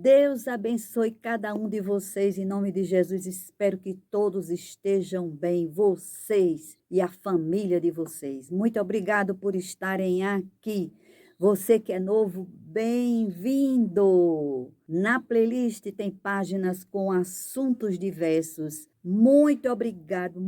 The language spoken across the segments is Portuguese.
Deus abençoe cada um de vocês, em nome de Jesus. Espero que todos estejam bem, vocês e a família de vocês. Muito obrigado por estarem aqui. Você que é novo, bem-vindo! Na playlist tem páginas com assuntos diversos. Muito obrigado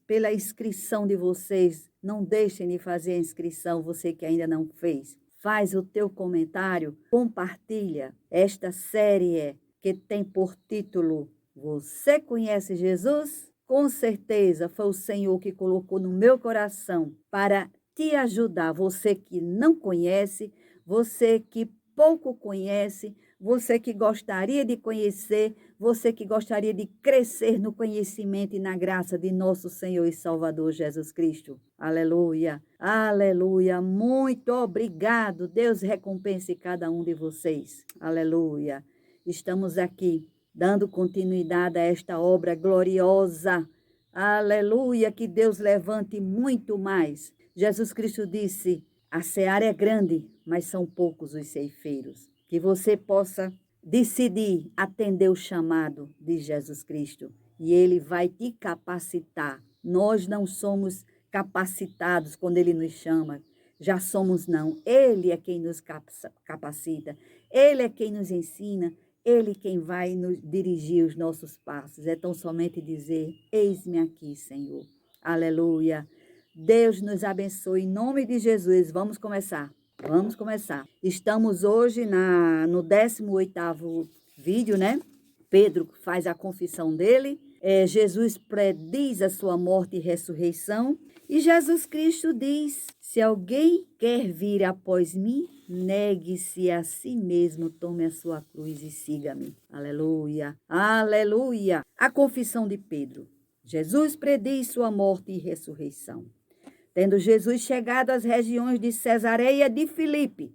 pela inscrição de vocês. Não deixem de fazer a inscrição, você que ainda não fez. Faz o teu comentário, compartilha. Esta série que tem por título Você conhece Jesus? Com certeza foi o Senhor que colocou no meu coração para te ajudar. Você que não conhece, você que pouco conhece, você que gostaria de conhecer, você que gostaria de crescer no conhecimento e na graça de nosso Senhor e Salvador Jesus Cristo. Aleluia, aleluia, muito obrigado. Deus recompense cada um de vocês. Aleluia. Estamos aqui dando continuidade a esta obra gloriosa. Aleluia, que Deus levante muito mais. Jesus Cristo disse, a seara é grande, mas são poucos os ceifeiros. Que você possa decidir atender o chamado de Jesus Cristo e Ele vai te capacitar. Nós não somos capacitados quando Ele nos chama, já somos não. Ele é quem nos capacita, Ele é quem nos ensina, Ele quem vai nos dirigir os nossos passos. É tão somente dizer, eis-me aqui, Senhor. Aleluia. Deus nos abençoe em nome de Jesus. Vamos começar. Vamos começar. Estamos hoje no 18º vídeo, né? Pedro faz a confissão dele. Jesus prediz a sua morte e ressurreição. E Jesus Cristo diz, se alguém quer vir após mim, negue-se a si mesmo, tome a sua cruz e siga-me. Aleluia, aleluia. A confissão de Pedro. Jesus prediz sua morte e ressurreição. Tendo Jesus chegado às regiões de Cesareia de Filipe,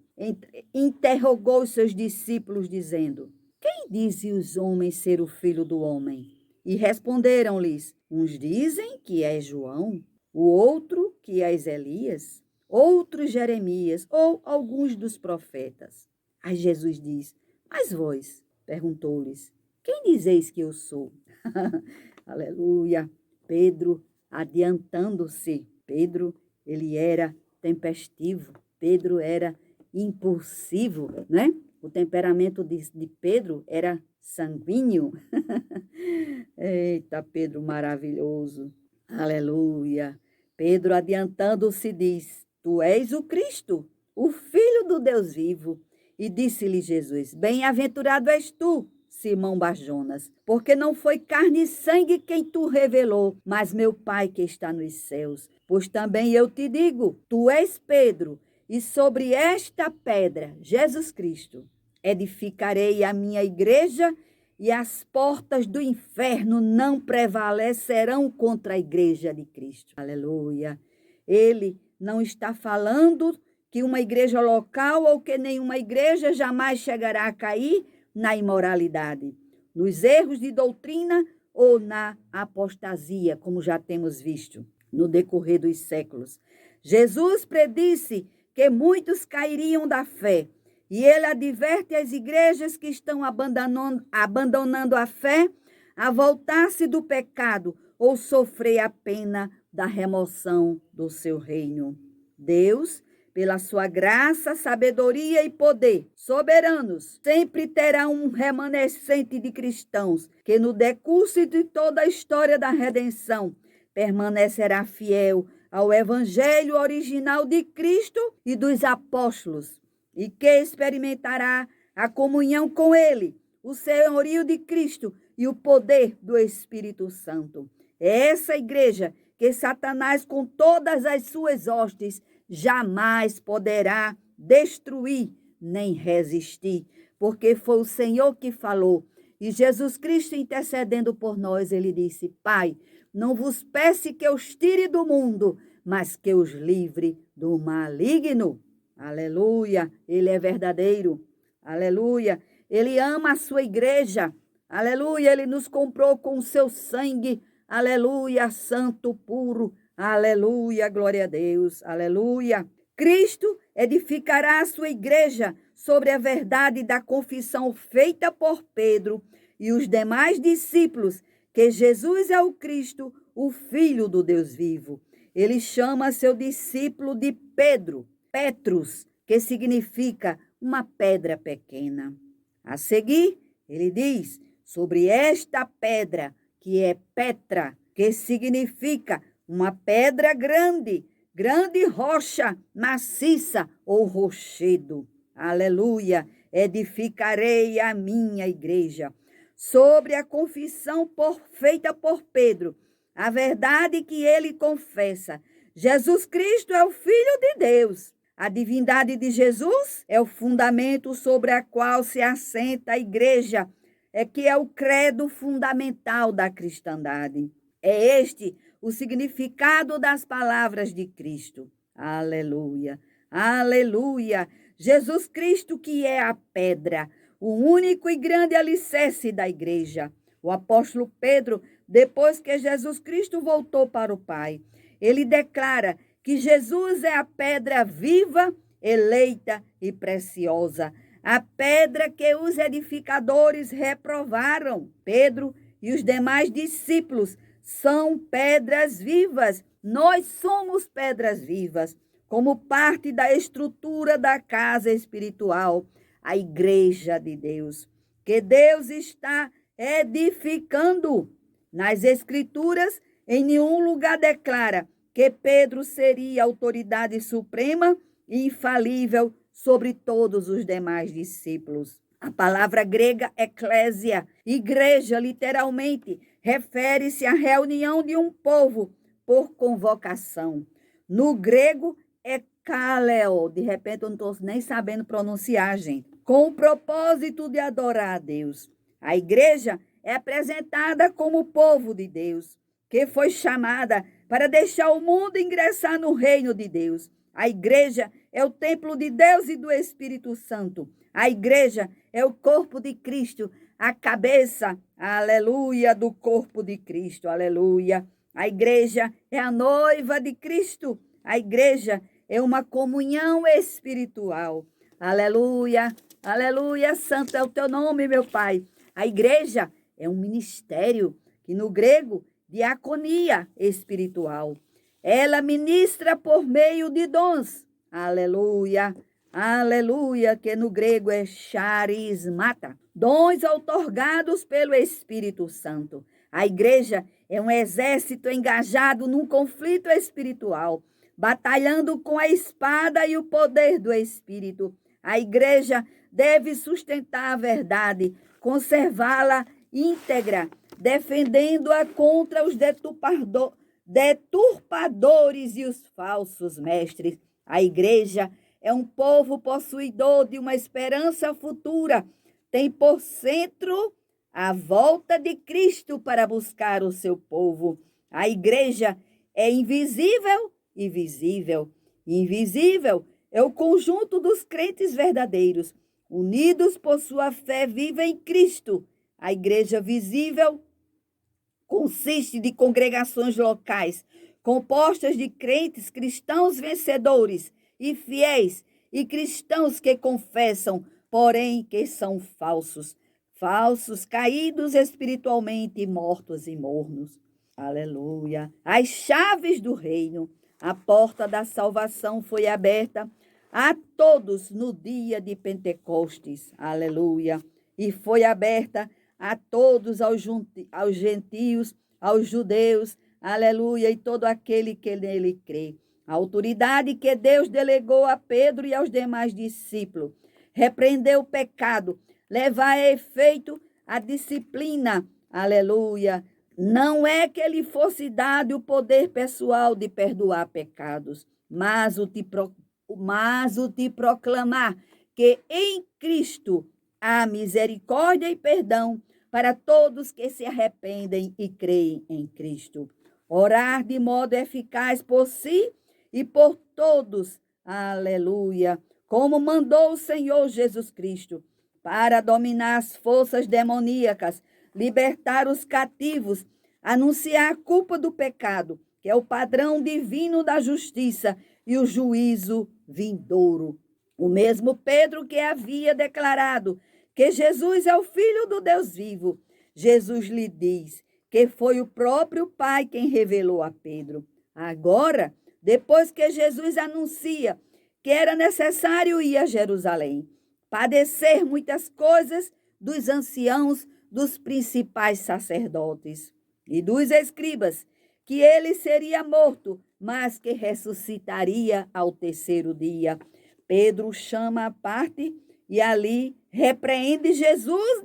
interrogou os seus discípulos, dizendo, quem dizem os homens ser o Filho do Homem? E responderam-lhes, uns dizem que é João, o outro que é Elias, outros Jeremias ou alguns dos profetas. Aí Jesus diz, mas vós, perguntou-lhes, quem dizeis que eu sou? Aleluia, Pedro adiantando-se. Pedro, ele era tempestivo, Pedro era impulsivo, né? O temperamento de Pedro era sanguíneo. Eita, Pedro maravilhoso, aleluia. Pedro adiantando-se diz, tu és o Cristo, o Filho do Deus vivo. E disse-lhe Jesus, bem-aventurado és tu, Simão Barjonas, porque não foi carne e sangue quem tu revelou, mas meu Pai que está nos céus. Pois também eu te digo, tu és Pedro, e sobre esta pedra, Jesus Cristo, edificarei a minha igreja, e as portas do inferno não prevalecerão contra a igreja de Cristo. Aleluia. Ele não está falando que uma igreja local ou que nenhuma igreja jamais chegará a cair na imoralidade, nos erros de doutrina ou na apostasia, como já temos visto no decorrer dos séculos. Jesus predisse que muitos cairiam da fé, e ele adverte as igrejas que estão abandonando a fé a voltar-se do pecado ou sofrer a pena da remoção do seu reino. Deus, pela sua graça, sabedoria e poder soberanos, sempre terá um remanescente de cristãos que no decurso de toda a história da redenção permanecerá fiel ao evangelho original de Cristo e dos apóstolos e que experimentará a comunhão com ele, o senhorio de Cristo e o poder do Espírito Santo. É essa igreja que Satanás, com todas as suas hostes, jamais poderá destruir nem resistir, porque foi o Senhor que falou. E Jesus Cristo intercedendo por nós, ele disse, Pai, não vos peço que os tire do mundo, mas que os livre do maligno. Aleluia, ele é verdadeiro. Aleluia, ele ama a sua igreja. Aleluia, ele nos comprou com o seu sangue. Aleluia, santo, puro. Aleluia, glória a Deus. Aleluia. Cristo edificará a sua igreja sobre a verdade da confissão feita por Pedro e os demais discípulos que Jesus é o Cristo, o Filho do Deus vivo. Ele chama seu discípulo de Pedro, Petrus, que significa uma pedra pequena. A seguir, ele diz sobre esta pedra, que é Petra, que significa uma pedra grande, grande rocha maciça ou rochedo. Aleluia! Edificarei a minha igreja. Sobre a confissão feita por Pedro, a verdade que ele confessa: Jesus Cristo é o Filho de Deus. A divindade de Jesus é o fundamento sobre o qual se assenta a igreja, que é o credo fundamental da cristandade. É este o significado das palavras de Cristo. Aleluia, aleluia. Jesus Cristo, que é a pedra, o único e grande alicerce da igreja. O apóstolo Pedro, depois que Jesus Cristo voltou para o Pai, ele declara que Jesus é a pedra viva, eleita e preciosa, a pedra que os edificadores reprovaram. Pedro e os demais discípulos são pedras vivas. Nós somos pedras vivas, como parte da estrutura da casa espiritual, a igreja de Deus, que Deus está edificando. Nas Escrituras, em nenhum lugar declara que Pedro seria a autoridade suprema e infalível sobre todos os demais discípulos. A palavra grega eclésia, igreja, literalmente, refere-se à reunião de um povo por convocação. No grego é kaleo, de repente eu não estou nem sabendo pronunciar, gente, com o propósito de adorar a Deus. A igreja é apresentada como o povo de Deus, que foi chamada para deixar o mundo ingressar no reino de Deus. A igreja é o templo de Deus e do Espírito Santo. A igreja é o corpo de Cristo, a cabeça, aleluia, do corpo de Cristo, aleluia. A igreja é a noiva de Cristo. A igreja é uma comunhão espiritual. Aleluia, aleluia, santo é o teu nome, meu Pai. A igreja é um ministério que no grego, diaconia espiritual. Ela ministra por meio de dons. Aleluia, aleluia, que no grego é charismata. Dons outorgados pelo Espírito Santo. A igreja é um exército engajado num conflito espiritual, batalhando com a espada e o poder do Espírito. A igreja deve sustentar a verdade, conservá-la íntegra, defendendo-a contra os deturpadores e os falsos mestres. A igreja é um povo possuidor de uma esperança futura, tem por centro a volta de Cristo para buscar o seu povo. A igreja é invisível e visível. Invisível é o conjunto dos crentes verdadeiros, unidos por sua fé viva em Cristo. A igreja visível consiste de congregações locais, compostas de crentes cristãos vencedores e fiéis, e cristãos que confessam, porém que são falsos, caídos espiritualmente, mortos e mornos. Aleluia. As chaves do reino, a porta da salvação foi aberta a todos no dia de Pentecostes. Aleluia. E foi aberta a todos, aos gentios, aos judeus, aleluia, e todo aquele que nele crê. A autoridade que Deus delegou a Pedro e aos demais discípulos, repreender o pecado, levar a efeito a disciplina, aleluia. Não é que lhe fosse dado o poder pessoal de perdoar pecados, mas o te proclamar que em Cristo há misericórdia e perdão para todos que se arrependem e creem em Cristo. Orar de modo eficaz por si e por todos, aleluia, como mandou o Senhor Jesus Cristo, para dominar as forças demoníacas, libertar os cativos, anunciar a culpa do pecado, que é o padrão divino da justiça, e o juízo vindouro. O mesmo Pedro que havia declarado que Jesus é o Filho do Deus vivo. Jesus lhe diz que foi o próprio Pai quem revelou a Pedro. Agora, depois que Jesus anuncia que era necessário ir a Jerusalém, padecer muitas coisas dos anciãos, dos principais sacerdotes e dos escribas, que ele seria morto, mas que ressuscitaria ao terceiro dia. Pedro chama à parte e ali repreende Jesus,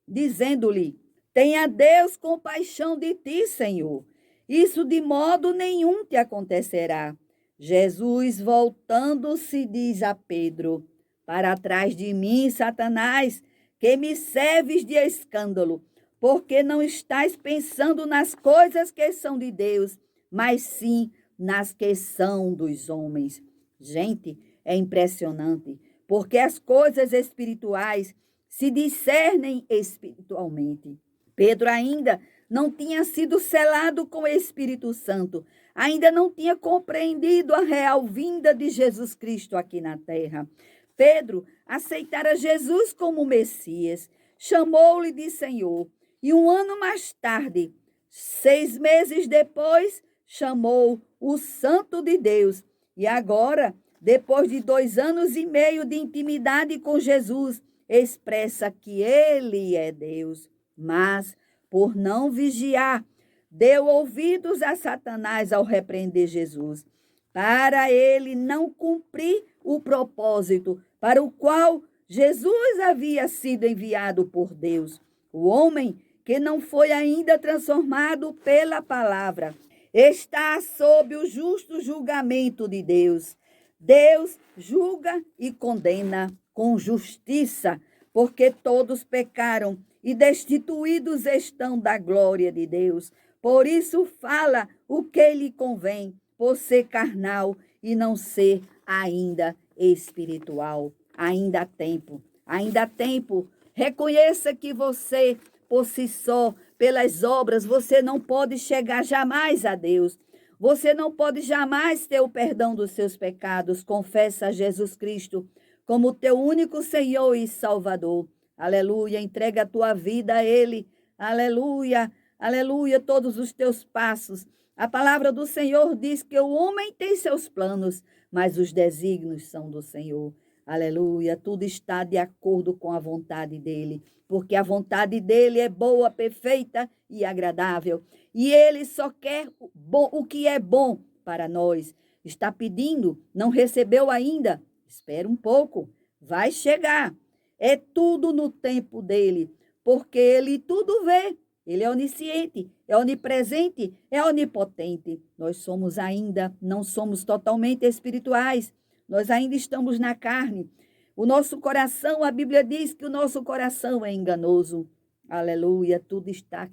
dizendo-lhe: tenha Deus compaixão de ti, Senhor. Isso de modo nenhum te acontecerá. Jesus, voltando-se, diz a Pedro: para trás de mim, Satanás, que me serves de escândalo, porque não estás pensando nas coisas que são de Deus, mas sim nas que são dos homens. Gente, é impressionante, porque as coisas espirituais se discernem espiritualmente. Pedro ainda não tinha sido selado com o Espírito Santo, ainda não tinha compreendido a real vinda de Jesus Cristo aqui na terra. Pedro aceitara Jesus como Messias, chamou-lhe de Senhor, e um ano mais tarde, 6 meses depois, chamou o Santo de Deus. E agora, depois de 2 anos e meio de intimidade com Jesus, expressa que ele é Deus. Mas, por não vigiar, deu ouvidos a Satanás ao repreender Jesus, para ele não cumprir o propósito para o qual Jesus havia sido enviado por Deus. O homem que não foi ainda transformado pela palavra está sob o justo julgamento de Deus. Deus julga e condena com justiça, porque todos pecaram e destituídos estão da glória de Deus. Por isso fala o que lhe convém, por ser carnal e não ser ainda espiritual. Ainda há tempo, ainda há tempo. Reconheça que você, por si só, pelas obras, você não pode chegar jamais a Deus. Você não pode jamais ter o perdão dos seus pecados. Confessa a Jesus Cristo como teu único Senhor e Salvador. Aleluia, entrega a tua vida a Ele. Aleluia, aleluia, todos os teus passos. A palavra do Senhor diz que o homem tem seus planos, mas os desígnios são do Senhor. Aleluia, tudo está de acordo com a vontade dEle, porque a vontade dEle é boa, perfeita e agradável. E Ele só quer o que é bom para nós. Está pedindo, não recebeu ainda? Espera um pouco, vai chegar. É tudo no tempo dEle, porque Ele tudo vê. Ele é onisciente, é onipresente, é onipotente. Nós somos ainda, não somos totalmente espirituais. Nós ainda estamos na carne. O nosso coração, a Bíblia diz que o nosso coração é enganoso. Aleluia, tudo está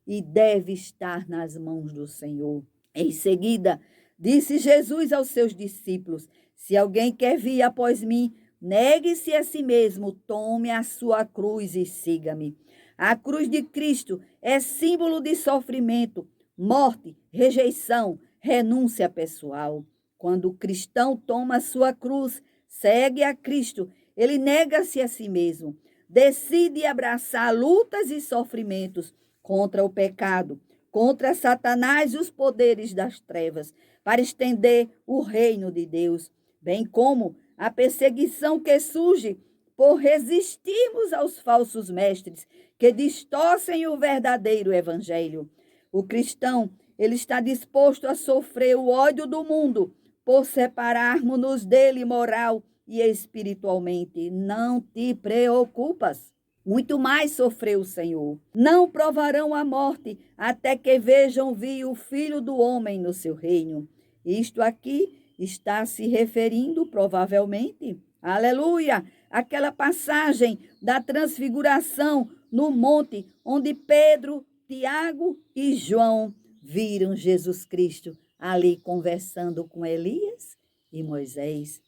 e deve estar nas mãos do Senhor. Em seguida, disse Jesus aos seus discípulos: se alguém quer vir após mim, negue-se a si mesmo, tome a sua cruz e siga-me. A cruz de Cristo é símbolo de sofrimento, morte, rejeição, renúncia pessoal. Quando o cristão toma a sua cruz, segue a Cristo, ele nega-se a si mesmo, decide abraçar lutas e sofrimentos contra o pecado, contra Satanás e os poderes das trevas, para estender o reino de Deus, bem como a perseguição que surge por resistirmos aos falsos mestres que distorcem o verdadeiro evangelho. O cristão, ele está disposto a sofrer o ódio do mundo por separarmos-nos dele moral e espiritualmente. Não te preocupas. Muito mais sofreu o Senhor. Não provarão a morte até que vejam vir o Filho do Homem no seu reino. Isto aqui está se referindo provavelmente, aleluia, aquela passagem da transfiguração no monte, onde Pedro, Tiago e João viram Jesus Cristo ali conversando com Elias e Moisés.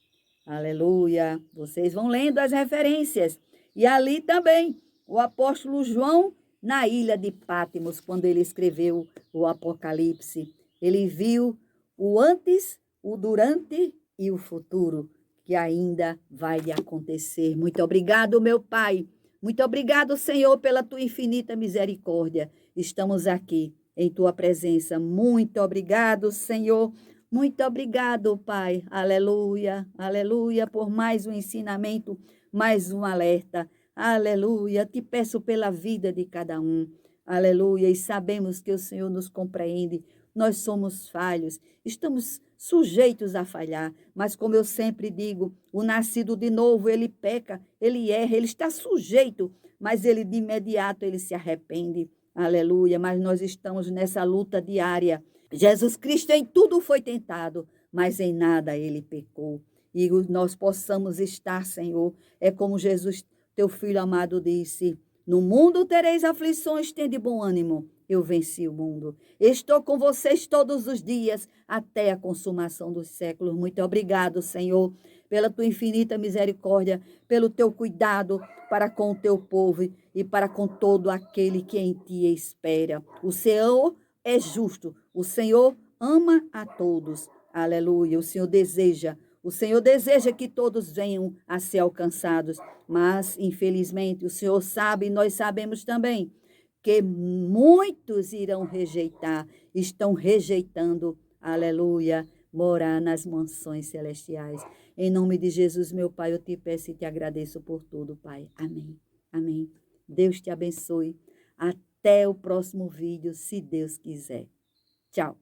Aleluia. Vocês vão lendo as referências. E ali também o apóstolo João, na ilha de Patmos, quando ele escreveu o Apocalipse, ele viu o antes, o durante e o futuro, que ainda vai lhe acontecer. Muito obrigado, meu Pai. Muito obrigado, Senhor, pela tua infinita misericórdia. Estamos aqui em tua presença. Muito obrigado, Senhor. Muito obrigado, Pai. Aleluia, aleluia, por mais um ensinamento, mais um alerta. Aleluia. Te peço pela vida de cada um. Aleluia. E sabemos que o Senhor nos compreende. Nós somos falhos, estamos sujeitos a falhar, mas como eu sempre digo, o nascido de novo, ele peca, ele erra, ele está sujeito, mas ele de imediato ele se arrepende. Aleluia, mas nós estamos nessa luta diária. Jesus Cristo em tudo foi tentado, mas em nada ele pecou. E nós possamos estar, Senhor, é como Jesus, teu filho amado, disse: no mundo tereis aflições, tende bom ânimo. Eu venci o mundo. Estou com vocês todos os dias, até a consumação dos séculos. Muito obrigado, Senhor, pela tua infinita misericórdia, pelo teu cuidado para com o teu povo e para com todo aquele que em ti espera. O Senhor é justo, o Senhor ama a todos. Aleluia. O Senhor deseja que todos venham a ser alcançados, mas, infelizmente, o Senhor sabe e nós sabemos também que muitos irão rejeitar, estão rejeitando, aleluia, morar nas mansões celestiais. Em nome de Jesus, meu Pai, eu te peço e te agradeço por tudo, Pai. Amém. Amém. Deus te abençoe. Até o próximo vídeo, se Deus quiser. Tchau.